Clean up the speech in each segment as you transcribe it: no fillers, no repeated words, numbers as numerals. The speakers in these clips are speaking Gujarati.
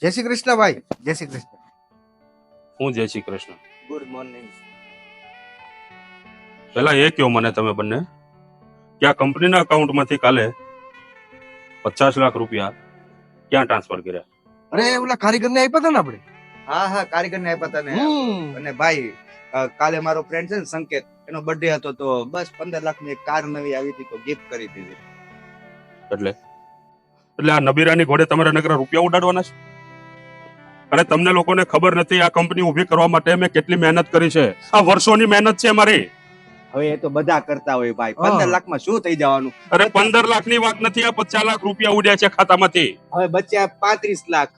જય શ્રી કૃષ્ણ ભાઈ. જય શ્રી કૃષ્ણ. હું જય શ્રી કૃષ્ણ. Good morning. પેલા એ કહો મને તમે બંને કે આ કંપનીના અકાઉન્ટમાંથી કાલે 50 લાખ રૂપિયા ક્યાં ટ્રાન્સફર કર્યા? અરે ઓલા કારીગરને આપ્યા હતા ને આપણે. હા કારીગરને આપ્યા હતા ને. હમ. અને ભાઈ કાલે મારો ફ્રેન્ડ છે ને સંકેત, એનો બર્થડે હતો તો બસ 15 લાખની એક કાર નવી આવી હતી તો ગિફ્ટ કરી દીધી. એટલે આ નબીરાની ઘોડે તમારે નકરા રૂપિયા ઉડાડવાના છે? અરે તમને લોકોને ખબર નથી આ કંપની ઊભી કરવા માટે મેં કેટલી મહેનત કરી છે. આ વર્ષોની મહેનત છે મારી. હવે એ તો બધા કરતા હોય ભાઈ, 15 લાખમાં શું થઈ જવાનું? અરે 15 લાખની વાત નથી, આ 50 લાખ રૂપિયા ઉડ્યા છે ખાતામાંથી. હવે બચ્યા 35 લાખ,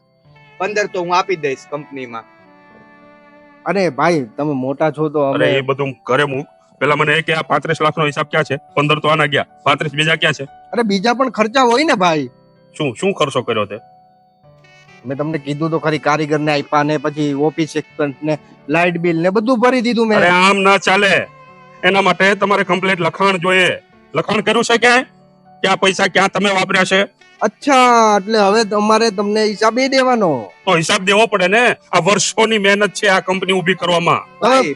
15 તો હું આપી દઈશ કંપનીમાં. અરે ભાઈ તમે મોટા છો તો અરે અમે એ બધું ઘરે મૂક. પેલા મને એ કે આ 35 લાખનો હિસાબ ક્યાં છે? 15 તો આના ગયા, 35 બીજા ક્યાં છે? અરે બીજા પણ ખર્ચા હોય ને ભાઈ. શું ખર્ચો કર્યો તે? મેં તમને કીધું તો ખરી, કારીગરને આપ્યા ને પછી ઓફિસ એક્સપેન્સ ને લાઇટ બિલ ને બધું ભરી દીધું મેં. અરે આમ ના ચાલે. એના માટે તમારે કમ્પ્લીટ લખાણ જોઈએ. લખાણ કર્યું છે ક્યાંય કે આ પૈસા ક્યાં તમે વાપર્યા છે? અચ્છા, એટલે હવે તમારે તમને હિસાબ એ દેવાનો. તો હિસાબ દેવો પડે ને. આ વર્ષોની મહેનત છે આ કંપની ઊભી કરવામાં. ભાઈ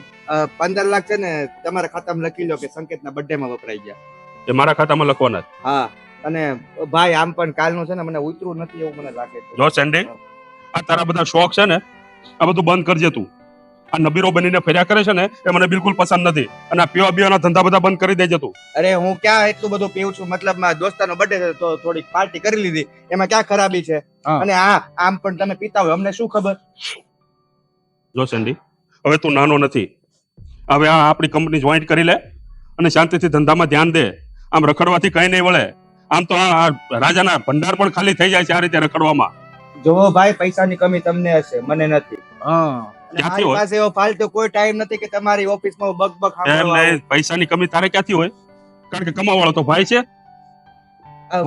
15 લાખ છે ને તમારા ખાતામાં લખી લો કે સંકેતના બર્થડે માં વપરાઈ ગયા. એ મારા ખાતામાં લખવાના જ. હા, અને ભાઈ આમ પણ કાલનું છે ને મને ઉતરું નથી એવું મને લાગે છે. જો સેન્ડી, આ તારા બધા શોખ છે ને આ બધું બંધ કરજે તું. આ નબીરો બનીને ફર્યા કરે છે ને એ મને બિલકુલ પસંદ નથી. અને આ પીવા બીવાના ધંધા બધા બંધ કરી દેજે તું. અરે હું ક્યાં એટલું બધું પીવું છું, મતલબ મારા દોસ્તાનો બર્થડે તો થોડીક પાર્ટી કરી લીધી, એમાં ક્યાં ખરાબી છે? હા. અને આમ પણ તમે પીતા હોય, અમને શું ખબર? જો સેન્ડી, હવે તું નાનો નથી. હવે આ આપણી કંપની જોઈન્ટ કરી લે અને શાંતિથી ધંધામાં ધ્યાન દે. આમ રખડવાથી કઈ નહીં વળે. આમ તો આ રાજાના ભંડાર પણ ખાલી થઈ જાય છે આ રીતે રખડવામાં. જોવો ભાઈ, પૈસાની કમી તમને હશે, મને નથી. હા. અને ક્યાંથી મારી હોય? પાસે એવો ફાલતુ કોઈ ટાઈમ નથી કે તમારી ઓફિસમાં બકબક એમ સાંભળવા નહીં, આવું. પૈસાની કમી તારે ક્યાંથી હોય? કારણ કે કમાવાળો તો ભાઈ છે.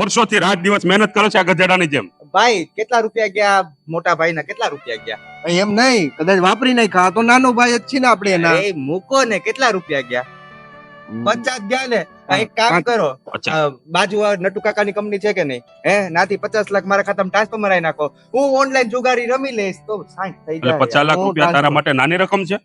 વર્ષોથી રાત દિવસ મહેનત કરે છે આ ગધેડાની જેમ. ભાઈ કેટલા રૂપિયા ગયા મોટા ભાઈના? કેટલા રૂપિયા ગયા? એમ નહીં, કદાચ વાપરી નાખ્યા તો નાનો ભાઈ જ છે ને આપણે એના. એ મૂકો ને, કેટલા રૂપિયા ગયા? 50 ગયા ને. એક કામ કરો, બાજુ નટુ કાકાની કંપની છે કે નહીં, નાથી 50 લાખ મારા ખાતામાં ટ્રાન્સફર મરાઈ નાખો, હું ઓનલાઈન જુગારી રમી લઈશ તો 60 થઈ એટલે જાય. 50 લાખ રૂપિયા તારા માટે નાની રકમ છે?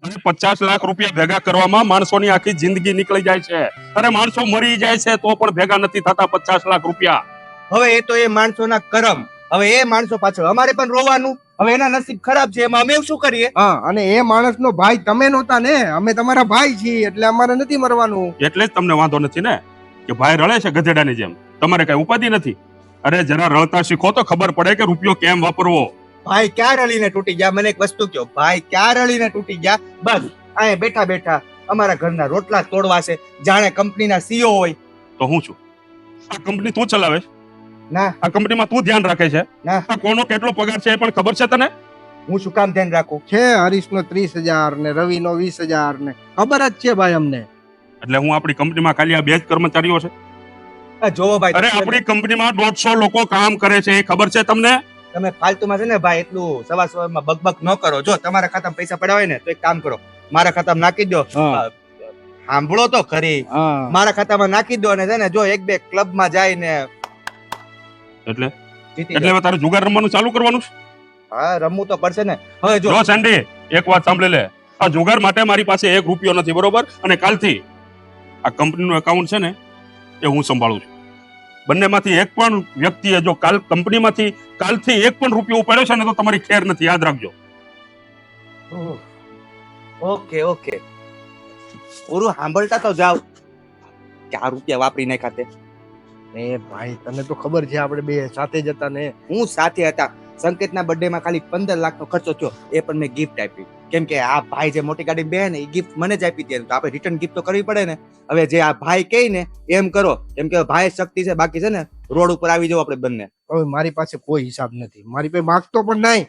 અને 50 લાખ રૂપિયા ભેગા કરવામાં માણસોની આખી જિંદગી નીકળી જાય છે. અરે માણસો મરી જાય છે તો પણ ભેગા નથી થતા 50 લાખ રૂપિયા. હવે એ તો એ માણસોના કરમ. હવે એ માણસો પાછળ અમારે પણ રોવાનું. હવે એના નસીબ ખરાબ છે, એમાં અમે શું કરીએ? હા, અને એ માણસનો ભાઈ તમે નહોતા ને, અમે તમારા ભાઈ છીએ એટલે અમારે નથી મરવાનું. એટલે જ તમને વાંધો નથી ને કે ભાઈ રળે છે ગધેડાની જેમ. તમારે કઈ ઉપાધિ નથી. અરે જરા રળતા શીખો તો ખબર પડે કે રૂપિયો કેમ વાપરવો. ભાઈ ક્યાં રળીને તૂટી ગયા? મને એક વસ્તુ કહો, ભાઈ ક્યાં રળીને તૂટી ગયા? બસ અહીંયા બેઠા બેઠા અમારા ઘરના રોટલા તોડવા છે, જાણે કંપનીના સીઓ હોય. તો હું છું? આ કંપની તું ચલાવે છે? ના આ કંપનીમાં તું ધ્યાન રાખે છે? ના, આ કોનો કેટલો પગાર છે એ પણ ખબર છે તને? હું શું કામ ધ્યાન રાખું? છે હરીશનો 30,000 ને રવિનો 20,000 ને ખબર જ છે ભાઈ અમને. એટલે હું આપણી કંપનીમાં ખાલી આ બે જ કર્મચારીઓ છે? જોવો ભાઈ, અરે આપણી કંપનીમાં 150 લોકો કામ કરે છે એ ખબર છે તમને? તમે ફાલતુમાં છે ને ભાઈ એટલું સવારમાં બકબક ન કરો. જો તમારા ખાતામાં પૈસા પડ્યા હોય ને તો એક કામ કરો, મારા ખાતામાં નાખી દો. હા. સાંભળો તો ખરી, હા. મારા ખાતામાં નાખી દો અને છે ને જો એક બે ક્લબમાં જઈને એટલે જીતી એટલે જાઓ. હવે તારે જુગાર રમવાનું ચાલુ કરવાનું છે? હા, રમવું તો પડશે ને. હવે જો જો સેન્ડી, એક વાત સાંભળી લે. આ જુગાર માટે મારી પાસે 1 રૂપિયો નથી, બરોબર? અને કાલથી આ કંપનીનું એકાઉન્ટ છે ને એ હું સંભાળું છું. બંનેમાંથી એક પણ વ્યક્તિએ જો કંપનીમાંથી કાલથી 1 પણ રૂપિયો ઉપાડ્યો છે ને તો તમારી ખેર નથી, યાદ રાખજો. ઓકે ઓકે, પૂરું સાંભળતા તો જાવ કે આ રૂપિયા વાપરી નાખ્યા તે. એ ભાઈ તને તો ખબર છે આપણે બે સાથે જ હતા ને. હું સાથે હતા. સંકેતના બર્થડે માં ખાલી 15 લાખનો ખર્ચો થયો, એ પણ મેં ગિફ્ટ આપી. કેમ કે આ ભાઈ જે મોટી ગાડી બે ને એ ગિફ્ટ મને જ આપી હતી, તો આપણે રિટર્ન ગિફ્ટ તો કરવી પડે ને. હવે જે આ ભાઈ કહે ને એમ કરો, કેમ કે ભાઈ શક્તિ છે, બાકી છે ને રોડ ઉપર આવી જાવ આપણે બંને. હવે મારી પાસે કોઈ હિસાબ નથી, મારી પાસે માગતો પણ નહીં.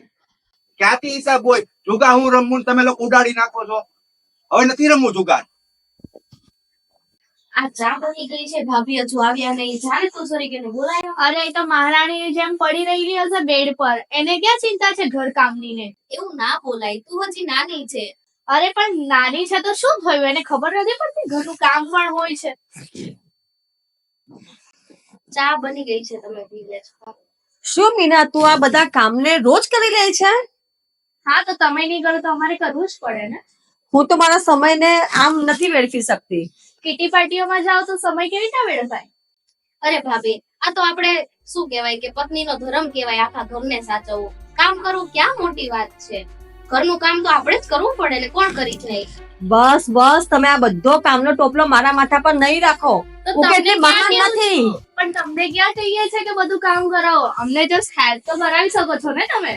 ક્યાંથી હિસાબ હોય? જુગાર હું રમવું ને તમે લોકો ઉડાડી નાખો છો. હવે નથી રમવું જુગાર. આ ચા બની ગઈ છે, ભાભી હજુ આવ્યા નહીં. જાણે તું સરીકેને બોલાયો. અરે એ તો મહારાણીની જેમ પડી રહેલી હશે બેડ પર, એને ક્યાં ચિંતા છે ઘર કામની ને. એવું ના બોલાય, તું હજી નાની છે. અરે પણ નાની છે તો શું થયું, એને ખબર નથી પડતી ઘરનું કામ પણ હોય છે. ચા બની ગઈ છે, તમે પી લેજો. શું મીના, તું આ બધા કામને રોજ કરી લે છે? હા તો તમે નહીં કરો તો અમારે કરવું જ પડે ને. હું તો મારા સમયને આમ નથી વેડફી શકતી. કિટી પાર્ટીઓમાં જાઓ તો સમય કેવી રીતે વેડફાય? અરે ભાભી, આ તો આપણે શું કહેવાય કે પત્નીનો ધર્મ કહેવાય, આખા ઘરને સાચવવું. કામ કરવું ક્યાં મોટી વાત છે? ઘરનું કામ તો આપણે જ કરવું પડે ને, કોણ કરી જાય? બસ બસ, તમે આ બધો કામનો ટોપલો મારા માથા પર નહીં રાખો. તો હું તમને કેટલી ક્યાં મહાન કેવું નથી. છું? પણ તમને ક્યાં કહીએ છે કે બધું કામ કરાવો? અમને જસ્ટ હેલ્પ તો કરાવી શકો છો ને તમે.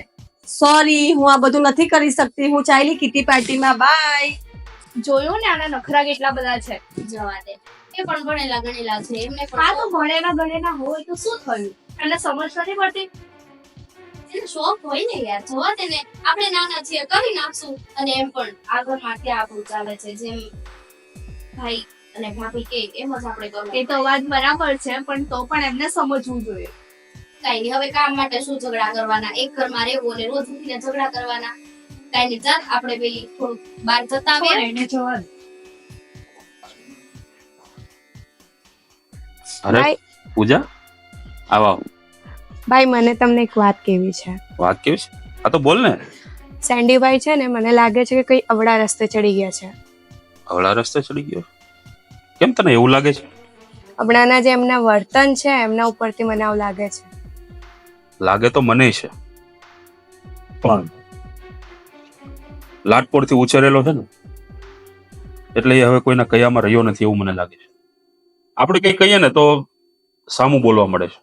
સોરી, હું આ બધું નથી કરી શકતી. હું ચાલી કિટી પાર્ટીમાં. બાય. જોયું ને આના નખરા કેટલા બધા છે. જવા દે, એ પણ ભણેલા ગણેલા છે, એમને હા તો પણ ભણેલા ગણેલા હોય તો શું થયું? એને સમજ નથી પડતી. એને શોખ હોય ને યાર, જવા દે ને. આપણે નાના છીએ, કરી નાખશું. અને એમ પણ આ ઘરમાં ક્યાં આપણું ચાલે છે, જેમ ભાઈ અને ભાભી કે એમ જ આપણે કરવું. એ તો વાત બરાબર છે, પણ તો પણ એમને સમજવું જોઈએ. કઈ નહીં, હવે કામ માટે શું ઝઘડા કરવાના? એક ઘરમાં રહેવું અને રોજ ઉઠીને ઝઘડા કરવાના. કઈ નહીં, ચાલ આપણે પેલી થોડુંક બહાર જતા પણ આવીએ. એને જવા દે. અરે પૂજા, આવો આવો. ભાઈ મને તમને એક વાત કેવી છે. વાત કેવી છે? આ તો બોલ ને. સેન્ડીભાઈ છે ને, મને લાગે છે કે કઈ અવળા રસ્તે ચડી ગયા છે. હવળા રસ્તે ચડી ગયો? કેમ તને એવું લાગે છે? હમણાંના જે એમના વર્તન છે એમના ઉપરથી મને આવું લાગે છે. લાગે તો મને છે, પણ લાટપોરથી ઉછેરેલો છે ને, એટલે એ હવે કોઈના કયામાં રહ્યો નથી એવું મને લાગે છે. આપણે કઈ કહીએ ને તો સામું બોલવા મળે છે,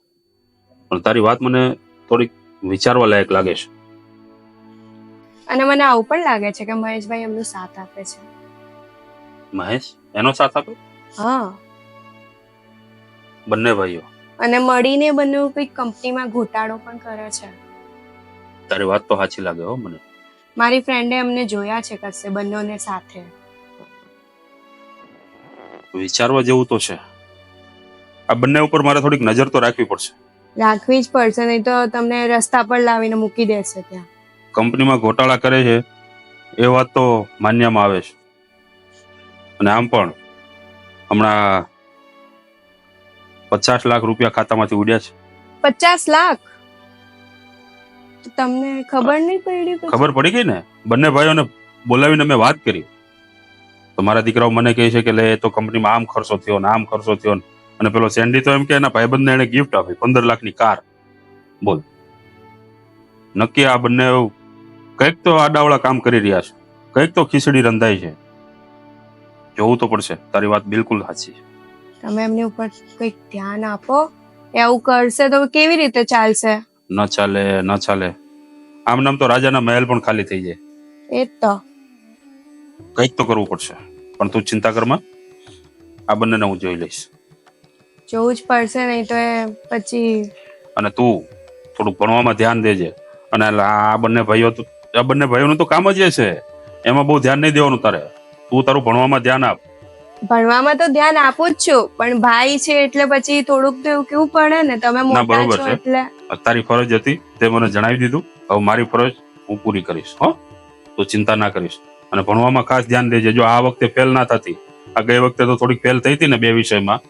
પણ તારી વાત મને થોડીક વિચારવા લાયક લાગે છે. અને મને આવું પણ લાગે છે કે મહેશભાઈ એમનો સાથ આપે છે. મહેશ એનો સાથ આપે? હા, બંને ભાઈઓ? અને મળીને બંને કઈક કંપનીમાં ઘોટાળો પણ કરે છે. તારી વાત તો સાચી લાગે હો મને. મારી ફ્રેન્ડે એમને જોયા છે કશે બંનેને સાથે. વિચારવા જેવું તો છે. આ બંને ઉપર મારે થોડીક નજર તો રાખવી પડશે. રાખવી જ પડશે, નહીં તો તમને રસ્તા પર લાવીને મૂકી દેશે ત્યાં. કંપનીમાં ઘોટાળા કરે છે એ વાત તો માન્યમાં આવે છે, અને આમ પણ હમણાં 50 લાખ રૂપિયા ખાતામાંથી ઉડ્યા છે. 50 લાખ? તો તમને ખબર નહીં પડી? પછી? ખબર પડી ગઈ ને. બંને ભાઈઓને બોલાવીને મેં વાત કરી તો મારા દીકરાઓ મને કહે છે કે લે એ તો કંપનીમાં આમ ખર્ચો થયો ને આમ ખર્ચો થયો ને, અને પેલો સેન્ડી તો એમ કે એના ભાઈબંધને એને ગિફ્ટ આપી 15 લાખની કાર. બોલ, નક્કી આ બંને કંઈક તો આડાવડા કામ કરી રહ્યા છે, કંઈક તો ખીચડી રંધાઈ છે. જોવું તો પડશે. તારી વાત બિલકુલ સાચી છે. તમે એમની ઉપર કંઈક ધ્યાન આપો. એ આવું કરશે તો કેવી રીતે ચાલશે? ન ચાલે, ન ચાલે. આમ નામ તો રાજાના મહેલ પણ ખાલી થઈ જાય. એ જ તો. કંઈક તો કરવું પડશે. પણ તું ચિંતા કરમાં, આ બંનેને હું જોઈ લઈશ. જોવું જ પડશે, નહીં તો એ પછી. અને તું થોડુંક ભણવામાં ધ્યાન દેજે. અને આ બંને ભાઈઓનું તો કામ જ એ છે, એમાં બહુ ધ્યાન નહીં દેવાનું તારે. તું તારું ભણવામાં ધ્યાન આપ. ભણવામાં તો ધ્યાન આપું જ છું, પણ ભાઈ છે એટલે પછી થોડુંક તો એવું કેવું પડે ને. તમે મોટા બરોબર છો છે. એટલે. તારી ફરજ હતી તે મને જણાવી દીધું. હવે મારી ફરજ હું પૂરી કરીશ. હો, તું ચિંતા ના કરીશ. અને ભણવામાં ખાસ ધ્યાન દેજે. જો આ વખતે ફેલ ના થતી, આ ગઈ વખતે તો થોડીક ફેલ થઈ હતી ને 2 વિષયમાં,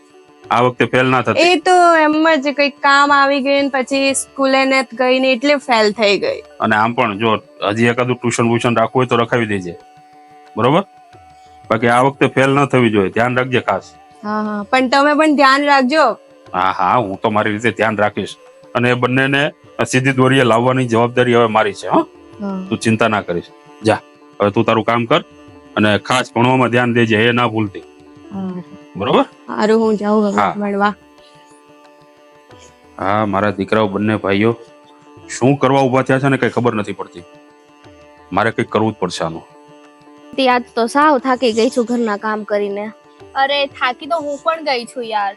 આ વખતે ફેલ ના થતી. એ તો એમ જ કંઈક કામ આવી ગયું ને પછી સ્કૂલે ને ગઈ ને એટલે ફેલ થઈ ગઈ. અને આમ પણ જો હજી એકાદું ટ્યુશન વ્યુશન રાખવું હોય તો રખાવી દેજે, બરોબર? બાકી આ વખતે ફેલ ન થવી જોઈએ. ધ્યાન રાખજે ખાસ. હા હા, પણ તમે પણ ધ્યાન રાખજો. હા હા, હું તો મારી રીતે ધ્યાન રાખીશ. અને એ બંનેને સીધી દોરીએ લાવવાની જવાબદારી હવે મારી છે. હા, તું ચિંતા ના કરીશ. જા, હવે તું તારું કામ કર અને ખાસ ભણવામાં ધ્યાન દેજે, એ ના ભૂલતી. બરોબર? સારું, હું જાઉં હવે હા. મળવા. હા, મારા દીકરાઓ બંને ભાઈઓ શું કરવા ઉભા થયા છે ને કઈ ખબર નથી પડતી. મારે કંઈક કરવું જ પડશે આનું. આજ તો સાવ થાકી ગઈ છું ઘરના કામ કરીને. અરે થાકી તો હું પણ ગઈ છું યાર.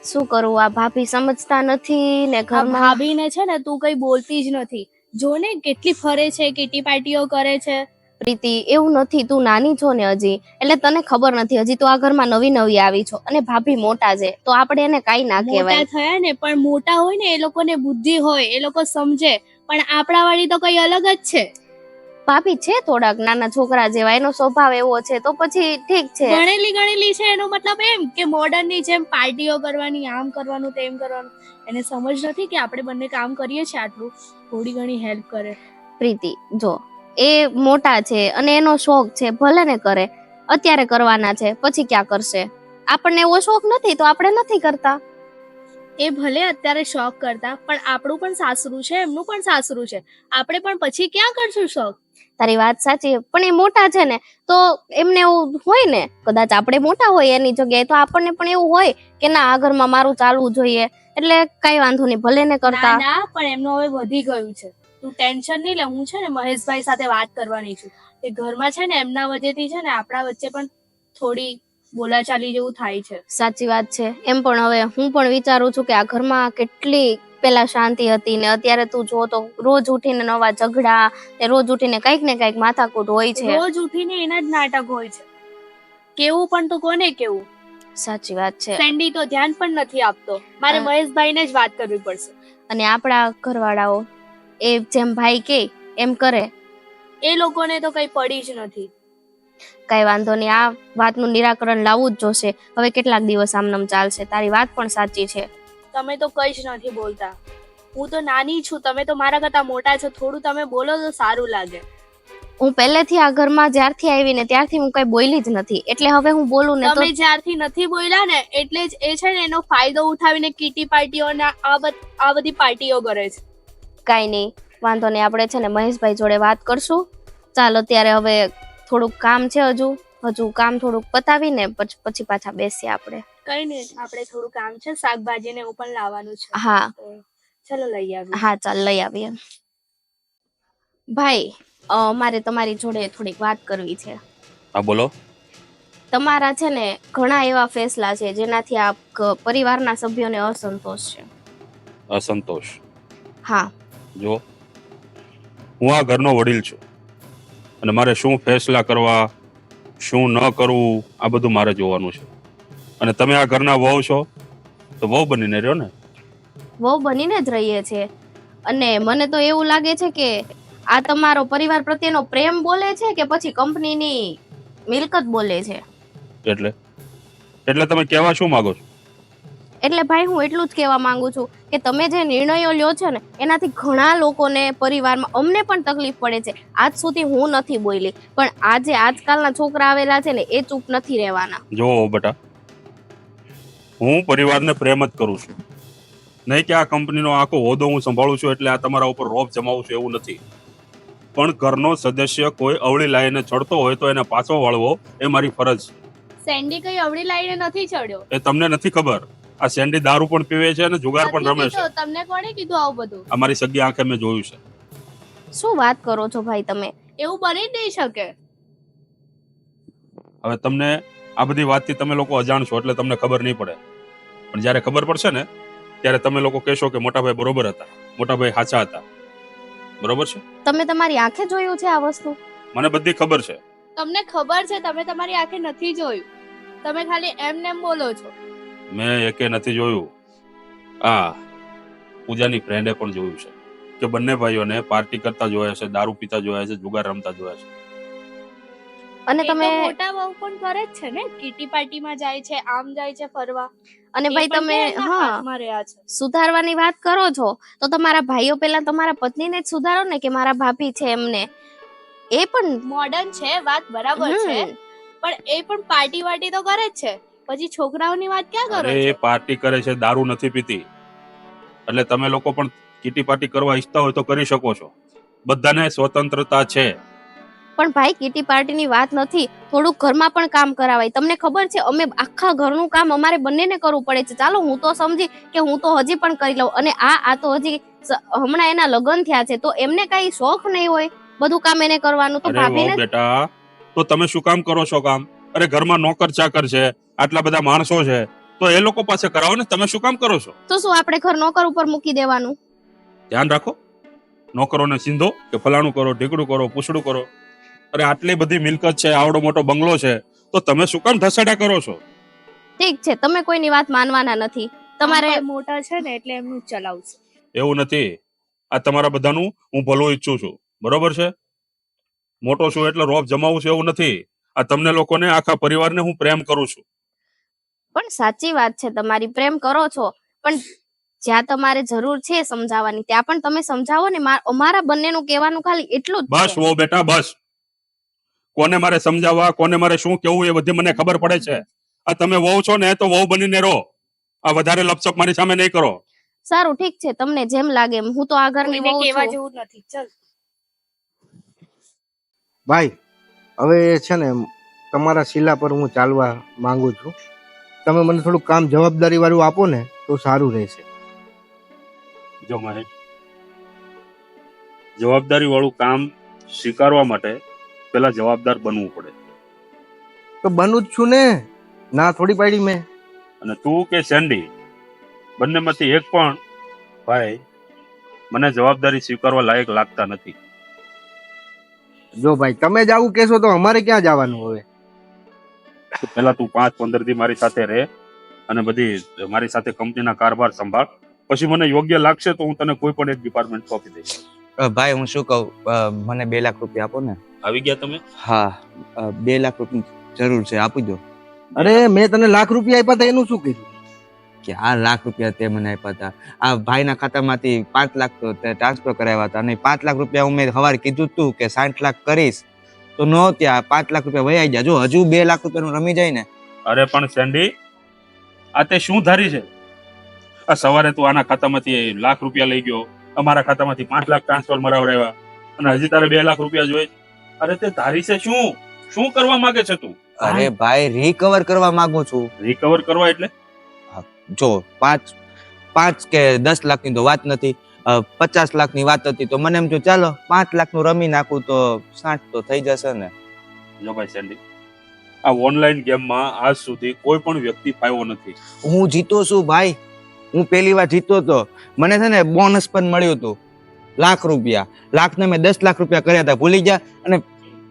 શું કરું, આ ભાભી સમજતા નથી ને આ ઘરમાં. ભાભીને છે ને તું કઈ બોલતી જ નથી. જો ને કેટલી ફરે છે, કિટી પાર્ટીઓ કરે છે. પ્રીતિ, એવું નથી, તું નાની છો ને હજી, એટલે તને ખબર નથી. હજી તો આ ઘરમાં નવી નવી આવી છો, અને ભાભી મોટા છે તો આપણે એને કાઈ ના મોટા કહેવાય. થયા ને, પણ મોટા હોય ને એ લોકોને બુદ્ધિ હોય, એ લોકો સમજે. પણ આપણા વાળી તો કઈ અલગ જ છે. ભાભી છે થોડાક નાના છોકરા જેવા, એનો સ્વભાવ એવો છે તો પછી ઠીક છે. ભણેલી ગણેલી છે એનો મતલબ એમ કે મોડર્ન ની જેમ પાર્ટીઓ કરવાની, આમ કરવાનું, તેમ કરવાનું. એને સમજ નથી કે આપણે બંને કામ કરીએ છીએ, આટલું થોડી ઘણી હેલ્પ કરે. પ્રીતિ જો એ મોટા છે અને એનો શોખ છે, ભલે ને કરે, અત્યારે કરવાના છે, પછી ક્યાં કરશે? આપણને એવો શોખ નથી તો આપણે નથી કરતા. એ ભલે અત્યારે શોખ કરતા, પણ આપણું પણ સાસરું છે, એમનું પણ સાસરું છે, આપણે પણ પછી ક્યાં કરશું શોખ? તારી વાત સાચી, પણ એ મોટા છે ને તો એમને એવું હોય ને, કદાચ આપણે મોટા હોય એની જગ્યાએ તો આપણને પણ એવું હોય કે ના આ ઘરમાં મારું ચાલવું જોઈએ, એટલે કઈ વાંધો નહીં, ભલે ને કરતા. ના પણ એમનું હવે વધી ગયું છે, તું ટેન્શન નહીં લે. હું છે ને મહેશભાઈ સાથે વાત કરવાની છું. એ ઘરમાં છે ને એમના વચ્ચેથી છે ને આપણા વચ્ચે પણ થોડી બોલાચાલી જેવું થાય છે. સાચી વાત છે. એમ પણ હવે હું પણ વિચારું છું કે આ ઘરમાં કેટલી પેલા શાંતિ હતી ને અત્યારે તું જો તો રોજ ઉઠીને નવા ઝઘડા, ને રોજ ઉઠીને કઈક ને કઈક માથાકૂટ હોય છે. રોજ ઉઠીને એના જ નાટક હોય છે. કેવું પણ તો કોને કેવું? સાચી વાત છે. સેન્ડી તો ધ્યાન પણ નથી આપતો. મારે મહેશભાઈને જ વાત કરવી પડશે. અને આપણા ઘરવાળાઓ એ જેમ ભાઈ કે એમ કરે, એ લોકોને તો કઈ પડી જ નથી. કઈ વાંધો નહીં, આ વાતનું નિરાકરણ લાવવું જ જોશે. હવે કેટલાક દિવસ આમનામ ચાલશે. તારી વાત પણ સાચી છે. તમે તો કઈ જ નથી બોલતા. હું તો નાની છું, તમે તો મારા કરતા મોટા છો. થોડું તમે બોલો તો સારું લાગે. હું પહેલેથી આ ઘરમાં જ્યારથી આવી ને ત્યારથી હું કઈ બોલી જ નથી, એટલે હવે હું બોલું ને તો તમે જ્યારથી નથી બોલ્યા ને એટલે જ એ છે ને એનો ફાયદો ઉઠાવીને કીટી પાર્ટીઓના આ બધી પાર્ટીઓ કરે છે. કઈ નહીં, વાંધો નહીં, આપણે છે ને મહેશભાઈ જોડે વાત કરશું. ચાલ અત્યારે હવે થોડુંક કામ છે, હજુ કામ થોડુંક પતાવીને પછી પાછા બેસીએ આપણે. કઈ નહીં, આપણે થોડું કામ છે, શાકભાજી ને એવું પણ લાવવાનું છે. હા ચલો લઈ આવીએ. હા ચાલ લઈ આવીએ. ભાઈ મારે તમારી જોડે થોડીક વાત કરવી છે. હા બોલો. તમારા છે ને ઘણા એવા ફેસલા છે જેનાથી આ પરિવારના સભ્યોને અસંતોષ છે. અસંતોષ? હા. જો હું આ ઘરનો વડીલ છું અને મારે શું ફેસલા કરવા, શું ન કરવું, આ બધું મારે જોવાનું છે. અને તમે આ ઘરના વહુ છો તો વહુ બનીને રહ્યો ને. વહુ બનીને જ રહીએ છે. અને મને તો એવું લાગે છે કે આ તમારો પરિવાર પ્રત્યેનો પ્રેમ બોલે છે કે પછી કંપનીની મિલકત બોલે છે? એટલે તમે કહેવા શું માંગો છો? એટલે ભાઈ હું એટલું જ કહેવા માંગુ છું કે તમે જે નિર્ણયો લ્યો છો ને એનાથી ઘણા લોકોને પરિવારમાં, અમને પણ તકલીફ પડે છે. આજ સુધી હું નથી બોલી, પણ આજે આજકાલના છોકરા આવેલા છે ને એ ચૂપ નથી રહેવાના. જો બેટા, હું પરિવારને પ્રેમ જ કરું છું, નહીં કે આ કંપનીનો આખો હોદ્દો હું સંભાળું છું એટલે આ તમારા ઉપર રોપ જમાવું છું, એવું નથી. પણ ઘરનો સદસ્ય કોઈ અવળી લાઈને ચડતો હોય તો એને પાછો વાળવો એ મારી ફરજ છે. સેન્ડી કઈ અવળી લાઈને નથી ચડ્યો. એ તમને નથી ખબર. આ સેન્ડી દારૂ પણ પીવે છે અને જુગાર પણ રમે છે. તમને કોણે કીધું આવું બધું? અમારી સગી આંખે મેં જોયું છે. શું વાત કરો છો ભાઈ તમે? એવું બની જ નહીં શકે. હવે તમને આ બધી વાતથી તમે લોકો અજાણ છો એટલે તમને ખબર નહીં પડે, પણ જ્યારે ખબર પડશે ને ત્યારે તમે લોકો કહેશો કે મોટાભાઈ બરોબર હતા, મોટાભાઈ સાચા હતા. બરોબર છે? તમે તમારી આંખે જોયું છે આ વસ્તુ? મને બધી ખબર છે. તમને ખબર છે, તમે તમારી આંખે નથી જોયું. તમે ખાલી એમને એમ બોલો છો. મેં એકે નથી જોયું. આ પૂજાની ફ્રેન્ડે પણ જોયું છે કે બંને ભાઈઓને પાર્ટી કરતા જોયા છે, દારૂ પીતા જોયા છે, જુગાર રમતા જોયા છે. અને તમે મોટા વહુ પણ કરે જ છે ને, કીટી પાર્ટીમાં જાય છે, આમ જાય છે ફરવા. અને ભાઈ તમે સુધારવાની વાત કરો છો તો તમારા ભાઈઓ પહેલા તમારા પત્નીને જ સુધારો ને કે મારા ભાભી છે એમને. એ પણ મોડર્ન છે, વાત બરાબર છે, પણ એ પણ પાર્ટી વાર્ટી તો કરે જ છે. પછી છોકરાઓની વાત ક્યાં કરો છો? એ પાર્ટી કરે છે, દારૂ નથી પીતી. એટલે તમે લોકો પણ કીટી પાર્ટી કરવા ઈચ્છતા હોય તો કરી શકો છો. બધાને સ્વતંત્રતા છે. પણ ભાઈ કીટી પાર્ટીની વાત નથી, થોડુંક ઘરમાં પણ કામ કરાવાય. તમને ખબર છે અમે આખા ઘરનું કામ અમારે બંનેને કરવું પડે છે. ચાલો હું તો સમજી કે હું તો હજી પણ કરી લઉં, અને આ તો હજી હમણાં એના લગ્ન થયા છે તો એમને કઈ શોખ નહીં હોય બધું કામ એને કરવાનું? તો ભાભીને બેટા, તો તમે શું કામ કરો છો કામ? અરે ઘરમાં નોકર ચાકર છે, આટલા બધા માણસો છે, તો એ લોકો પાસે કરાવો ને. તમે શું કામ કરો છો? તો શું આપણે ઘર નોકર ઉપર મૂકી દેવાનું? ધ્યાન રાખો, નોકરોને સિંધો કે ફલાણું કરો, ઢીકડું કરો, પૂછડું કરો. અરે આટલી બધી મિલકત છે, આવડો મોટો બંગલો છે, તો તમે શું કામ ઢસડા કરો છો? ઠીક છે, તમે કોઈની વાત માનવાના નથી. તમારે મોટા છે ને એટલે એમનું જ ચલાવશે. એવું નથી. આ તમારા બધાનું હું ભલું ઈચ્છું છું, બરોબર છે? મોટો છું એટલે રોબ જમાવું છું એવું નથી. આ તમને લોકોને આખા પરિવારને હું પ્રેમ કરું છું. પણ સાચી વાત છે તમારી, પ્રેમ કરો છો, પણ જ્યાં તમારે જરૂર છે સમજાવવાની ત્યાં પણ તમે સમજાવો ને. અમારા બંનેનું કહેવાનું ખાલી એટલું જ બસ છે. વહુ બેટા બસ. કોને મારે સમજાવવા, કોને મારે શું કેવું એ બધી મને ખબર પડે છે. આ તમે વહુ છો ને તો વહુ બનીને રહો. આ વધારે લપસપ મારી સામે નહીં કરો. સારું ઠીક છે, તમને જેમ લાગે એમ. હું તો આ ઘરની કોઈને વહુ કહેવા છું. જેવું જ નથી. ચલ ભાઈ હવે છે ને તમારા શીલા પર હું ચાલવા માંગુ છું. તમે મને થોડું કામ જવાબદારી વાળું આપો ને તો સારું રહેશે. જો મહેશ, જવાબદારી વાળું કામ સ્વીકારવા માટે પેલા જવાબદાર બનવું પડે. તો બનું જ છું ને, ના થોડી પાડી મેં. અને તું કે સેન્ડી બંનેમાંથી એક પણ ભાઈ મને જવાબદારી સ્વીકારવા લાયક લાગતા નથી. જો ભાઈ તમે જ આવું કહેશો તો અમારે ક્યાં જવાનું હવે? તો પહેલા તું 5-15 દી મારી સાથે રહે અને બધી મારી સાથે કંપનીના કારભાર સંભાળ. પછી મને યોગ્ય લાગશે તો હું તને કોઈ પણ એક ડિપાર્ટમેન્ટ સોંપી દઈશ. ભાઈ હું શું કહું, મને 2 લાખ રૂપિયા આપો ને. આવી ગયા તમે? હા, 2 લાખ રૂપિયા જરૂર છે, આપી દો. અરે મેં તને લાખ રૂપિયા આપ્યા હતા એનું શું કર્યું? કે આ લાખ રૂપિયા તે મને આપ્યા હતા, આ ભાઈના ખાતામાંથી 5 લાખ તો ટ્રાન્સફર કરાવ્યા હતા, અને 5 લાખ રૂપિયા હું મેં સવારે કીધું તું કે 60 લાખ કરીશ તો નો ત્યાં 5 લાખ રૂપિયા વહી ગયા. જો હજુ 2 લાખ રૂપિયાનું રમી જાય ને. અરે પણ સેન્ડી, આ તે શું ધારી છે? આ સવારે તું આના ખાતામાંથી લાખ રૂપિયા લઈ ગયો, અમારા ખાતામાંથી 5 લાખ ટ્રાન્સફર મરાવડાવ્યા, અને હજી તારે 2 લાખ રૂપિયા જોઈએ. અરે તે ધારી છે શું? શું કરવા માંગે છે તું? અરે ભાઈ રિકવર કરવા માંગુ છું. રિકવર કરવા એટલે? જો 5 કે 10 લાખની તો વાત નથી, 50 લાખની વાત હતી તો મને એમ જો ચાલો 5 લાખનું રમી નાખું તો 60 તો થઈ જશે ને. જો ભાઈ સેન્ડી, આ ઓનલાઈન ગેમમાં આજ સુધી કોઈ પણ વ્યક્તિ ફાવ્યો નથી. હું જીતો છું ભાઈ, હું પહેલી વાર જીતો તો મને છે ને બોનસ પણ મળ્યું હતું લાખ રૂપિયા. લાખને મેં 10 લાખ રૂપિયા કર્યા હતા, ભૂલી ગયા. અને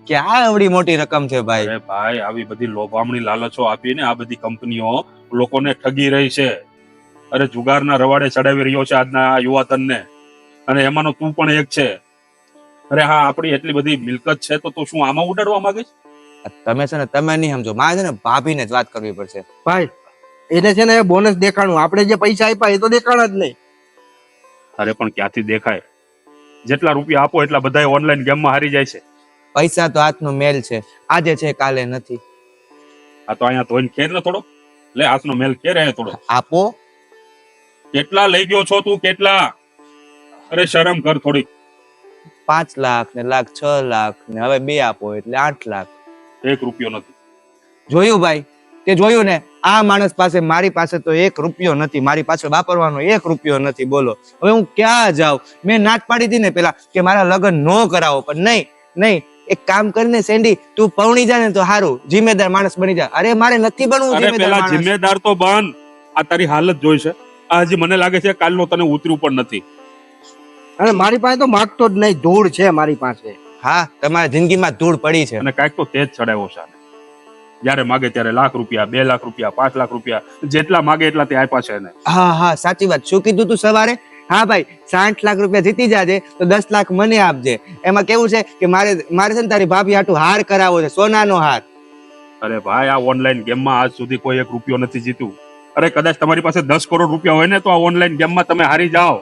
ક્યાં એવડી મોટી રકમ છે ભાઈ. અરે ભાઈ, આવી બધી લોભામણી લાલચો આપીને આ બધી કંપનીઓ લોકોને ઠગી રહી છે. અરે જુગારના રવાડે ચડાવી રહ્યો છે આજના આ યુવાધનને, અને એમાંનો તું પણ એક છે. અરે હા, આપણી એટલી બધી મિલકત છે તો તું શું આમાં ઉડાડવા માંગે છે? તમે છે ને તમે નહીં સમજો, મારે છે ને ભાભીને જ વાત કરવી પડશે. ભાઈ એને છે ને બોનસ દેખાણું, આપણે જે પૈસા આપ્યા એ તો દેખાણા જ નહીં. અરે પણ ક્યાંથી દેખાય? જેટલા રૂપિયા આપો એટલા બધા ઓનલાઈન ગેમમાં હારી જાય છે. પૈસા તો હાથનો મેલ છે, આજે છે કાલે નથી. આ તો અહીંયા ધોઈને ખેર ને થોડો લે, હાથનો મેલ ખેર હે થોડો. આપો. કેટલા લઈ ગયો છો તું? કેટલા? અરે શરમ કર થોડી. 5 લાખ ને લાખ 6 લાખ ને હવે 2 આપો એટલે 8 લાખ. 1 રૂપિયો નથી. જોયું ભાઈ, તે જોયું ને? આ માણસ પાસે, મારી પાસે તો 1 રૂપિયો નથી, મારી પાસે વાપરવાનો 1 રૂપિયો નથી. બોલો હવે હું ક્યાં જાઉં? મેં નાટ પાડી હતી ને પેલા કે મારા લગ્ન નો કરાવો, પણ નહીં, એક કામ કરીને સેન્ડી તું પૌણી જા ને તો સારું, જિમ્મેદાર માણસ બની જા. અરે મારે નથી બનવું અરે જિમ્મેદાર પેલા માણસ. જિમ્મેદાર તો બન. આ તારી હાલત જોઈ છે. આ હજી મને લાગે છે કાલનો તને ઉતર્યું પણ નથી. અને મારી પાસે તો માગતો જ નહીં, ધૂળ છે મારી પાસે. હા, તમારી જિંદગીમાં ધૂળ પડી છે. અને કાંઈક તો તેજ ચડાવ્યો છે આને. જ્યારે માગે ત્યારે લાખ રૂપિયા, 2 લાખ રૂપિયા, 5 લાખ રૂપિયા, જેટલા માગે એટલા તે આપ્યા છે એને. હા સાચી વાત. શું કીધું તું સવારે? હા ભાઈ, 60 લાખ રૂપિયા જીતી જાજે તો 10 લાખ મને આપજે. એમાં કેવું છે કે મારે છે ને તારી ભાભી હાટુ હાર કરાવવો છે, સોનાનો હાર. અરે ભાઈ, આ ઓનલાઈન ગેમમાં આજ સુધી કોઈ 1 રૂપિયો નથી જીત્યું. અરે કદાચ તમારી પાસે 10 કરોડ રૂપિયા હોય ને તો આ ઓનલાઈન ગેમમાં તમે હારી જાઓ.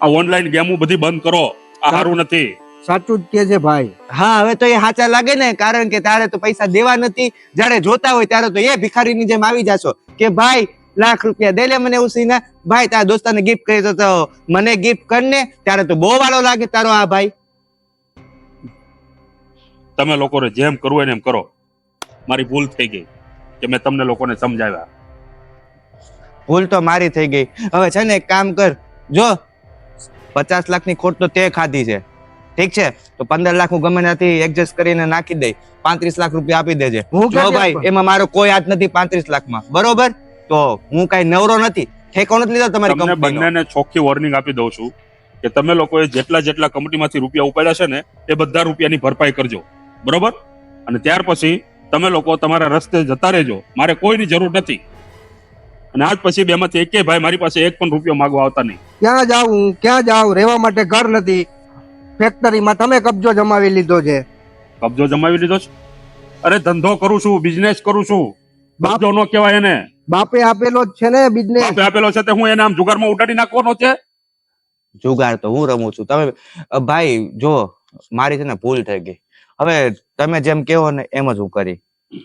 આ ઓનલાઈન ગેમો બધી બંધ કરો, આ સારું નથી. સાચું જ કે છે ભાઈ. હા, હવે તો એ સાચા લાગે ને, કારણ કે તારે તો પૈસા દેવા નથી. જ્યારે જોતા હોય ત્યારે તો એ ભિખારીની જેમ આવી જાશો કે ભાઈ લાખ રૂપિયા દે લે મને ઉસીના. ભાઈ તારા દોસ્તાને ગિફ્ટ કરી તો મને ગિફ્ટ કરને, ત્યારે તો બહુ વાળો લાગે તારો આ ભાઈ. તમે લોકોને જેમ કરવું હોય ને એમ કરો. મારી ભૂલ થઈ ગઈ કે મેં તમને લોકોને સમજાવ્યા. ભૂલ તો મારી થઈ ગઈ. હવે છે ને એક કામ કર, જો 50 લાખની ખોટ તો તે ખાધી છે, ઠીક છે? તો 15 લાખ હું ગમે ત્યાંથી એડજસ્ટ કરીને નાખી દઈ, 35 લાખ રૂપિયા આપી દેજે. જો ભાઈ, એમાં મારો કોઈ હાથ નથી 35 લાખમાં, બરોબર? તો હું કઈ નવરો નથી, ઠેકો નથી લીધો તમારી તમને કંપનીનો. બંનેને ચોખ્ખી વોર્નિંગ આપી દઉં છું કે તમે લોકોએ જેટલા કંપનીમાંથી રૂપિયા ઉપાડ્યા છે ને એ બધા રૂપિયાની ભરપાઈ કરજો, બરોબર? અને ત્યાર પછી તમે લોકો તમારા રસ્તે જતા રહેજો, મારે કોઈની જરૂર નથી. અને આજ પછી બેમાંથી એકેય ભાઈ મારી પાસે 1 પણ રૂપિયો માંગવા આવતા નહીં. ક્યાં જાઉં રહેવા માટે ઘર નથી, ફેક્ટરીમાં તમે કબજો જમાવી લીધો છે. કબજો જમાવી લીધો છે? અરે ધંધો કરું છું, બિઝનેસ કરું છું, કબજો નો કહેવાય એને. બાપે આપેલો જ છે ને બિઝનેસ. બાપે આપેલો છે તે હું એને આમ જુગારમાં ઉડાડી નાખવાનો છે? જુગાર તો હું રમું છું. તમે ભાઈ જો મારી છે ને ભૂલ થઈ ગઈ. હવે તમે જેમ કહો ને એમ જ હું કરી.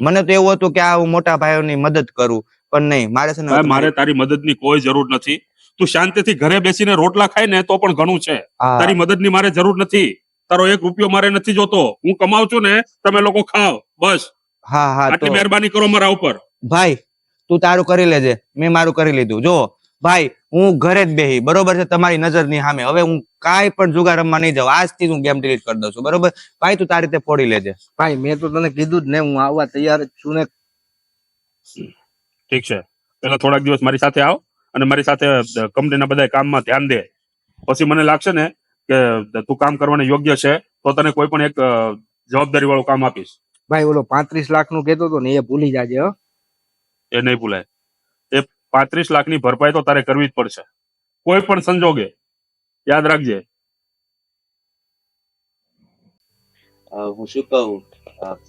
મને તો એવું હતું કે આ હું મોટા ભાઈઓની મદદ કરું, પણ નહીં, મારે છે ભાઈ, ને મારે તારી મદદની કોઈ જરૂર નથી. તું શાંતિથી ઘરે બેસીને રોટલા ખાય ને તો પણ ઘણું છે. હા, તારી મદદની મારે જરૂર નથી. તારો 1 રૂપિયો મારે નથી જોતો. હું કમાઉં છું ને, તમે લોકો ખાઓ, બસ. હા હા આટલી તો મહેરબાની કરો મારા ઉપર. ભાઈ તું તારું કરી લેજે, મેં મારું કરી લીધું. જો ભાઈ હું ઘરે જ બેહી, બરોબર છે, તમારી નજરની સામે. હવે હું કાંઈ પણ જુગાર રમવા નહીં જાઉં. આજથી હું ગેમ ડિલીટ કરી દઉં છું, બરોબર? ભાઈ તું તારી રીતે ફોડી લેજે. ભાઈ મેં તો તને કીધું જ ને, હું આવવા તૈયાર જ છું ને. ઠીક છે, પેલા થોડાક દિવસ મારી સાથે આવ અને મારી સાથે કંપનીના બધા કામમાં ધ્યાન દે. પછી મને લાગશે ને કે તું કામ કરવાને યોગ્ય છે તો તને કોઈ પણ એક જવાબદારી વાળું કામ આપીશ. ભાઈ ઓલો 35 લાખ નું કહેતો હતો ને, એ ભૂલી જાજે હો. એ નહીં ભૂલાય. એ 35 લાખની ભરપાઈ તો તારે કરવી જ પડશે, કોઈ પણ સંજોગે. યાદ રાખજે. હું શું કહું,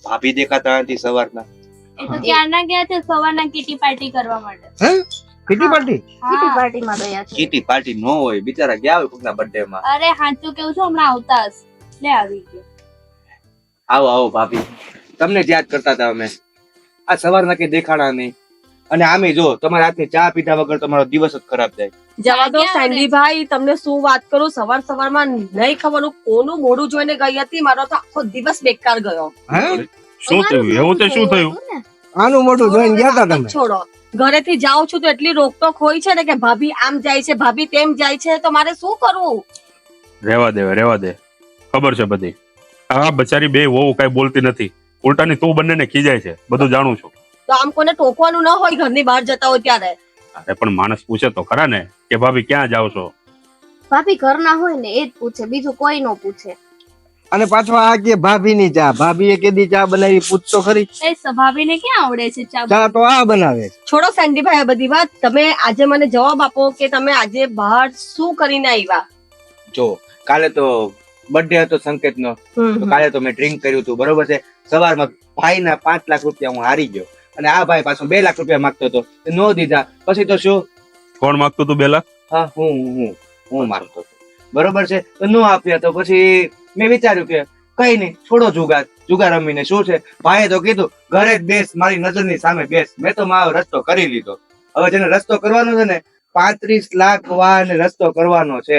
ભાભી દેખાતા નથી સવારના. એ તો ક્યારના ગયા છે સવારના કિટી પાર્ટી કરવા માટે. હે કિટી પાર્ટી? કિટી પાર્ટીમાં ગયા છે. કીટી પાર્ટી ન હોય, બિચારા ગયા હોય કોકના બર્થડે માં. અરે હાચું કેવું છું, હમણાં આવતા હશે. લે આવી ગયો. આવો આવો ભાભી, તમને જ યાદ કરતા હતા અમે. આ સવારના કે દેખાણા નહીં, અને આમે જો તમારા હાથની ચા પીધા વગર તમારો દિવસ જ ખરાબ જાય. જવા દો ક્યાં સેન્ડીભાઈ, તમને શું વાત કરું, સવારમાં નહીં ખબર કોનું મોઢું જોઈને ગઈ હતી, મારો તો આખો દિવસ બેકાર ગયો. હે શું થયું? એવું તે શું થયું? આનું મોઢું જોઈને ગયા હતા તમે? છોડો, ઘરેથી જાઉં છું તો એટલી રોકટોક હોય છે ને કે ભાભી આમ જાય છે, ભાભી તેમ જાય છે, તો મારે શું કરવું? રહેવા દે. ખબર છે બધી. આ બચારી બે વહુ કઈ બોલતી નથી, ઉલટાની તું બંનેને ખીજાય છે, બધું જાણું છું. તો આમ કોને ટોકવાનું ન હોય ઘરની બહાર જતા હોય ત્યારે. અરે પણ માણસ પૂછે તો ખરા ને કે ભાભી ક્યાં જાવ છો? ભાભી ઘરના હોય ને એ જ પૂછે, બીજું કોઈ નો પૂછે. અને પાછો આ કે ભાભીની ચા, ભાભીએ કેદી ચા બનાવી પૂછતો ખરી? એ ભાભીને ક્યાં આવડે છે ચા? ચા તો આ બનાવે છે. છોડો સેન્ડીભાઈ આ બધી વાત. તમે આજે મને જવાબ આપો કે તમે આજે બહાર શું કરીને આવ્યા? જો કાલે તો બર્થડે હતો સંકેતનો, તો કાલે તો મેં ડ્રિંક કર્યું હતું, બરોબર છે. સવારમાં ભાઈના 5 લાખ રૂપિયા હું હારી ગયો, અને આ ભાઈ પાછો 2 લાખ રૂપિયા માંગતો હતો, નો દીધા. પછી તો શું? કોણ માંગતું તું 2 લાખ? હા હું માંગતો હતો, બરોબર છે. તો નો આપ્યા. તો પછી મેં વિચાર્યું કે કઈ નહીં, છોડો જુગાર રમીને શું છે. ભાઈએ તો કીધું ઘરે જ બેસ, મારી નજરની સામે બેસ. મેં તો મારો રસ્તો કરી લીધો. હવે જેને રસ્તો કરવાનો છે ને, 35 લાખ વાળાને રસ્તો કરવાનો છે.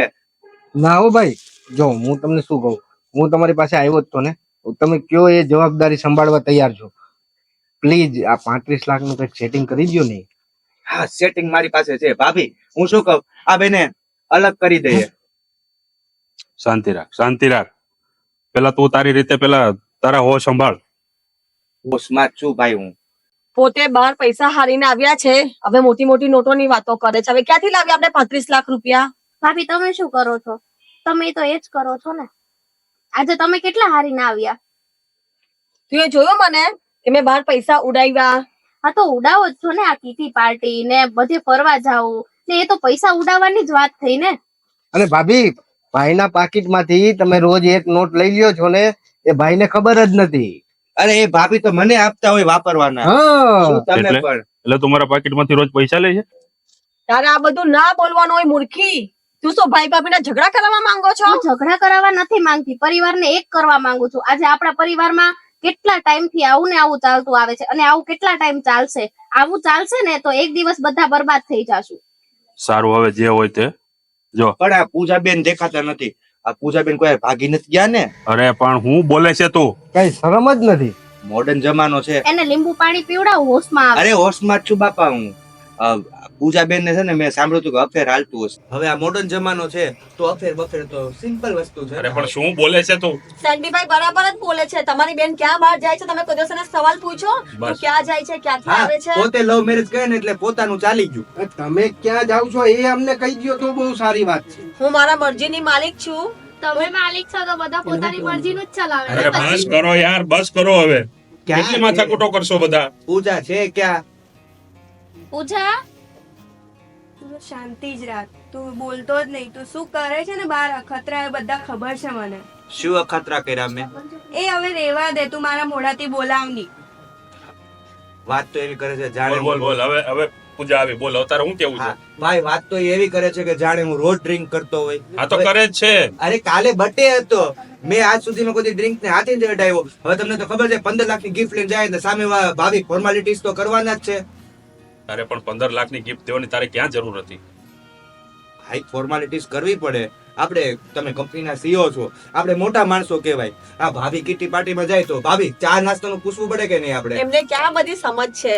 ના હો ભાઈ, જો હું તમને શું કહું, હું તમારી પાસે આવ્યો જ તો ને, તમે કયો એ જવાબદારી સંભાળવા તૈયાર છો. પ્લીઝ આ 35 લાખ નું કઈક સેટિંગ કરી દો ને. હા, સેટિંગ મારી પાસે છે ભાભી. હું શું કહું, આ બેને અલગ કરી દઈએ. શાંતિ રાખ. પેલા તું તારી રીતે પેલા તારા હોશ સંભાળ. હોશમાં છું ભાઈ હું. પોતે બહાર પૈસા હારીને આવ્યા છે, હવે મોટી મોટી નોટોની વાતો કરે છે. હવે ક્યાંથી લાવ્યા આપણે 35 લાખ રૂપિયા? ભાભી તમે શું કરો છો? તમે તો એ જ કરો છો ને. આજે તમે કેટલા હારીને આવ્યા? તું એ જોયો મને કે મેં બહાર પૈસા ઉડાવ્યા? હા તો ઉડાવો જ છો ને, આ કિટી પાર્ટી ને બધે ફરવા જાવું ને, એ તો પૈસા ઉડાવવાની જ વાત થઈ ને. અને ભાભી, ભાઈના પાકીટમાંથી તમે રોજ એક નોટ લઈ લ્યો છો ને, એ ભાઈને ખબર જ નથી. અરે એ ભાભી તો મને આપતા હોય વાપરવાના. હા શું તમે એટલે? પણ એટલે તમારા પાકીટમાંથી રોજ પૈસા લે છે? તારે આ બધું ના બોલવાનું હોય મૂર્ખી. તું શું ભાઈ ભાભીના ઝઘડા કરવા માંગો છો? હું ઝઘડા કરાવવા નથી માંગતી, પરિવારને એક કરવા માંગુ છું. આજે આપણા પરિવારમાં કેટલા ટાઈમ થી આવું ને આવું ચાલતું આવે છે, અને આવું કેટલા ટાઈમ ચાલશે? આવું ચાલશે ને તો એક દિવસ બધા બરબાદ થઈ જાશું. સારું, હવે જે હોય તે જો. પણ આ પૂજાબેન દેખાતા નથી. આ પૂજાબેન કોઈ ભાગી નથી ગયા ને? અરે પણ હું બોલે છે તું? કઈ શરમ જ નથી. મોડર્ન જમાનો છે. એને લીંબુ પાણી પીવડાવું, હોશમાં આવે. અરે હોશમાં જ છું બાપા હું. પૂજાબેન ને છે ને મેં સાંભળ્યું હતું કે અફેર હાલતું હશે. હવે આ મોડર્ન જમાનો છે તો અફેર બફેર તો સિમ્પલ વસ્તુ છે. અરે પણ શું બોલે છે તું? સેન્ડીભાઈ બરાબર જ બોલે છે. તમારી બેન ક્યાં બહાર જાય છે તમે કોઈ દિવસ એને સવાલ પૂછો? તું બસ. ક્યાં જાય છે, ક્યાંથી હા, આવે છે? પોતે લવ મેરેજ કરે ને એટલે પોતાનું ચાલી ગયું. તમે ક્યાં જાવ છો એ અમને કહી દો તો બહુ સારી વાત છે. હું મારા મરજીની માલિક છું. તમે માલિક છો તો બધા પોતાની મરજીનું જ ચલાવે અરે ને બસ પછી. કરો યાર, બસ કરો હવે. કેટલી ક્યાં માથાકૂટો કરશો બધા? પૂજા છે ક્યાં? પૂજા, તું શાંતિ જ રાખ, તું બોલતો જ નહીં. તું શું કરે છે ને બહાર અખતરા, એ બધા ખબર છે મને. શું અખતરા કર્યા મેં? એ હવે રેવા દે, તું મારા મોઢાથી બોલાવની. વાત તો એવી કરે છે બોલ જાણે બોલ બોલ હવે પૂજા આવી બોલ હવે તારે શું કેવું છે? હા, ભાઈ વાત તો એવી કરે છે કે જાણે હું રોજ ડ્રિંક કરતો હોય. આ તો કરે જ છે. અરે કાલે બર્થડે હતો, મેં આજ સુધીમાં કોઈ ડ્રિંક ને હાથે જ અડાવ્યો. હવે તમને તો ખબર છે 15 લાખની ગિફ્ટ લઈને જાય ને સામે ભાભી ફોર્માલિટીઝ તો કરવાના જ છે. તારે પણ 15 લાખની ગિફ્ટ દેવાની તારે ક્યાં જરૂર હતી? ભાઈ ફોર્માલિટીઝ કરવી પડે. આપણે તમે કંપનીના સીઓ છો, આપણે મોટા માણસો કહેવાય. આ ભાભી કિટી પાર્ટીમાં જાય તો ભાભી ચા નાસ્તાનું પૂછવું પડે કે નહીં આપણે? એમને ક્યાં બધી સમજ છે?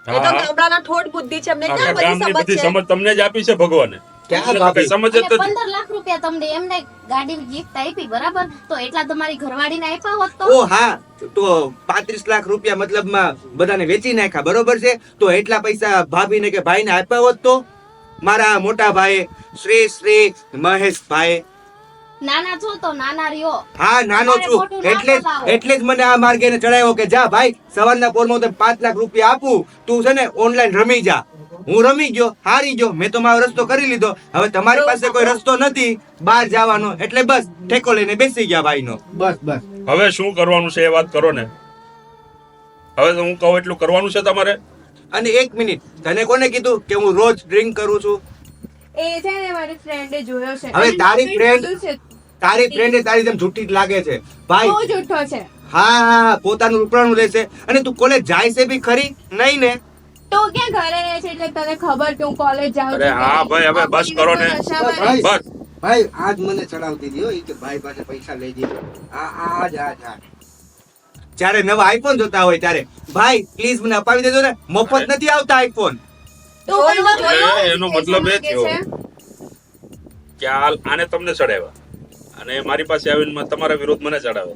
એ તો ગામડાના ઠોઠ બુદ્ધિ છે, એમને આખા ક્યાં બધી ગામની સમજ બધી છે? સમજ તમને જ આપી છે ભગવાને. ક્યાં એટલે તો ભાભી? કઈ સમજ જ અને નથી. 15 લાખ રૂપિયા તમને એમને ગાડી ગિફ્ટ આપી બરાબર, તો એટલા તમારી ઘરવાળીને આપ્યા હોત તો? ઓ હા, તો 35 લાખ રૂપિયા મતલબમાં બધાને વેચી નાખ્યા બરોબર છે, તો એટલા પૈસા ભાભીને કે ભાઈને આપ્યા હોત તો? મારા મોટા ભાઈ શ્રી મહેશભાઈ. નાના છો તો નાના રહ્યો. હા નાનો તમારે છું, ખોટું ના બોલાવો. એટલે જ મને આ માર્ગે ને ચડાવ્યો કે જા ભાઈ સવારના પોરમાં હું તને 5 લાખ રૂપિયા આપું, તું છે ને ઓનલાઈન રમી જા. હું રમી ગયો, હારી ગયો, મેં તો મારો રસ્તો કરી લીધો. હવે તમારી પાસે કોઈ રસ્તો નથી બહાર જવાનો, એટલે બસ ઠેકો લઈને બેસી ગયા ભાઈનો. બસ બસ હવે શું કરવાનું છે એ વાત કરો ને. હવે તો હું કહું એટલું કરવાનું છે તમારે. અને 1 મિનિટ, તને કોને કીધું કે હું રોજ ડ્રિંક કરું છું? એ છે ને મારી ફ્રેન્ડે જોયો છે. હવે તારી અને friend- કીધું છે, તારી ફ્રેન્ડ તારી જેમ જુઠ્ઠી જ લાગે છે ભાઈ. બહુ જૂઠો છે. હા, પોતાનું ઉપરાણું લેશે. અને તું કોલેજ જાય છે બી ખરી નહીં ને? તો ક્યાં ઘરે રહે છે એટલે તને ખબર કે હું કોલેજ જાઉં અરે છું? હા ભાઈ, હવે બસ કરો ને. ભાઈ બસ ભાઈ આજ મને ચડાવતી હતી હો, ઈ કે ભાઈ પાસે પૈસા લઈ જઈએ. આજ જ્યારે નવા આઈફોન જોતા હોય ત્યારે ભાઈ પ્લીઝ મને અપાવી દેજો ને, મફત નથી આવતા આઈફોન. તો પણ જોયું, જોયું? એનો મતલબ એ થયો છે. કે આને તમને ચડાવ્યા અને મારી પાસે આવીને તમારા વિરોધ મને ચડાવે.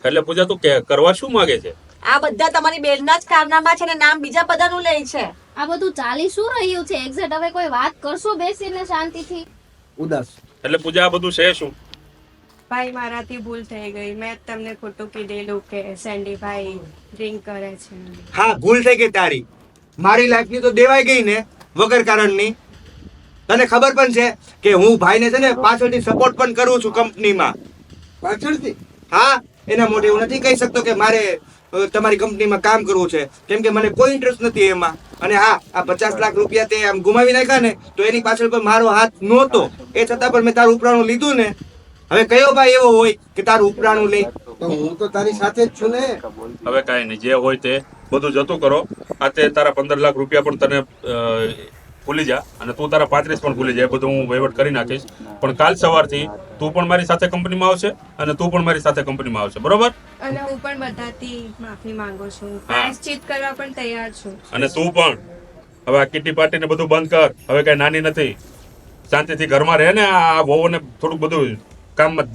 એટલે પૂજા તું કે કરવા શું માંગે છે? આ બધા તમારી બેનના જ કારનામા છે ને નામ બીજા બધાનું લે છે. આ બધું ચાલી શું રહ્યું છે એક્ઝેક્ટ? હવે કોઈ વાત કરશો બેસીને શાંતિથી? ઉદાસ. એટલે પૂજા આ બધું છે શું? ભાઈ મારાથી ભૂલ થઈ ગઈ, મેં જ તમને ખોટું કીધેલું કે સેન્ડી ભાઈ ડ્રિંક કરે છે. હા, ભૂલ થઈ ગઈ તારી. મારી લાઈફની તો દેવાઈ ગઈ ને વગર કારણની. તને ખબર પણ છે કે હું ભાઈને છે ને પાછળથી સપોર્ટ પણ કરું છું કંપનીમાં. પાછળથી હા, એના મોઢે હું નથી કહી શકતો કે મારે તમારી કંપનીમાં કામ કરવું છે, કેમ કે મને કોઈ ઇન્ટરેસ્ટ નથી એમાં. અને હા, આ 50 લાખ રૂપિયા તે આમ ગુમાવી નાખ્યા ને, તો એની પાછળ પણ મારો હાથ નહોતો. એ છતાં પણ મેં તારું ઉપરાણું લીધું ને. હવે કયો ભાઈ એવો હોય કે તારું ઉપરાણું લે? તો હું તો તારી સાથે જ છું ને. હવે કાંઈ નહીં, જે હોય તે બધું જતું કરો. આ તે તારા 15 લાખ રૂપિયા પણ તને ભૂલી જા અને તું તારા 35 પણ ભૂલી જા. એ બધું હું વહીવટ કરી નાખીશ. પણ કાલ સવારથી તું પણ મારી સાથે કંપનીમાં આવશે અને તું પણ મારી સાથે કંપનીમાં આવશે, બરોબર? અને હું પણ બધાથી માફી માંગુ છું, હા. પ્રાયશ્ચિત કરવા પણ તૈયાર છું. અને તું પણ હવે આ કિટી પાર્ટી ને બધું બંધ કર. હવે કઈ નાની નથી, શાંતિથી ઘરમાં રહે ને. આ વહુને થોડુંક બધું કામમાં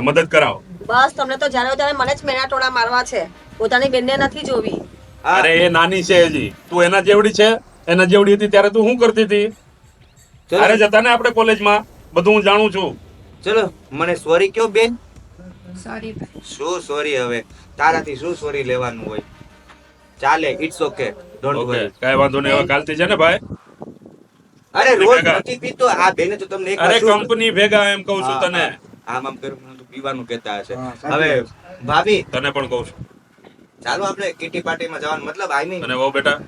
મદદ કરાવો. બસ તમને તો જ્યારે ત્યારે મને જ મેના ટોળા મારવા છે, પોતાની બેનને નથી જોવી. અરે એ નાની છે હજી, તું એના જેવડી છે. એના જેવડી હતી ત્યારે તું શું કરતી હતી? ત્યારે જતા ને આપણે કોલેજમાં, બધું હું જાણું છું. ચલો મને સોરી કયો બેન. સોરી ભાઈ. શું સોરી? હવે તારાથી શું સોરી લેવાનું હોય? ચાલે, ઇટ્સ ઓકે, ડોન્ટ ઓકે, વરી. કાંઈ વાંધો નહીં. હવે કાલથી છે ને ભાઈ, અરે રોજ ભેગા. નથી પીતો આ બેને તો તમને એક અરે વાર શું- કંપની ભેગા એમ કહું છું તને. આમ આમ કર્યું મને તો પીવાનું કહેતા હશે. હા, સાચી હવે ભાભી તને પણ કહું છું. ચાલો આપણે કિટી પાર્ટીમાં જવાનું મતલબ આઈ મીન અને વહુ બેટા,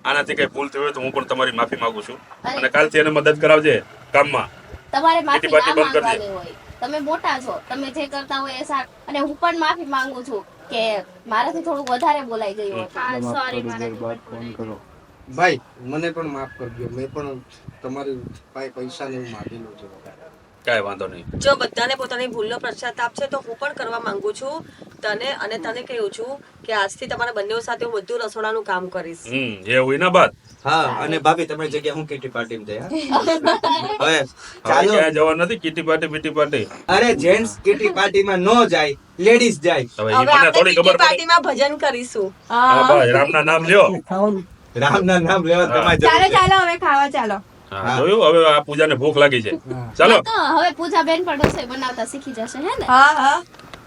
આનાથી કઈ ભૂલ થઈ હોય તો હું પણ તમારી માફી માંગુ છું. અરે. અને કાલથી એને મદદ કરાવજે કામમાં. તમારે માફી કિટી પાર્ટી ના બંધ કરી દે. માંગવાની હોય. તમે મોટા છો, તમે જે કરતા હોય એ સારું. અને હું પણ માફી માંગુ છું કે મારાથી થોડુંક વધારે બોલાઈ ગયું હતું. હા સોરી મારાથી ભાઈ મને પણ માફ કરજો. મેં પણ તમારી પાસે પૈસા ને એવું માંગેલું છે. કાંઈ વાંધો નહીં. જો બધાને પોતાની ભૂલનો પશ્ચાતાપ છે તો હું પણ કરવા માંગુ છું તને, અને તને કહું છું કે આજથી તમારા બંને સાથે હું બધું રસોડાનું કામ કરીશ. એ હોય ના બાત. હા. અને ભાભી તમારી જગ્યાએ હું કિટી પાર્ટીમાં જઈ. હવે હવે ચાલો. ક્યાંય જવાનું નથી. કિટી પાર્ટી બીટી પાર્ટી. અરે જેન્ટ્સ કિટી પાર્ટીમાં નો જાય, લેડીઝ જાય. હવે ઈ હવે મને આપણે થોડી કિટી ખબર પડી. પાર્ટીમાં ભજન કરીશું. હા ભાઈ, રામના નામ લ્યો. રામના નામ લેવા તમારી ચાલો જરૂર છે. ચાલો હવે ખાવા ચાલો. હા, જોયું? હવે આ પૂજાને ભૂખ લાગી છે. ચાલો. તો હવે પૂજા બેન પણ રસોઈ બનાવતા શીખી જશે હે ને? હા હા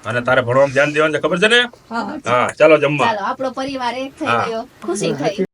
અને તારે ભણવામાં ધ્યાન દેવાનું છે, ખબર છે ને? હા. હા, ચાલો જમવા. ચાલો આપણો પરિવાર એક થઈ હા. ગયો, ખુશી થઈ.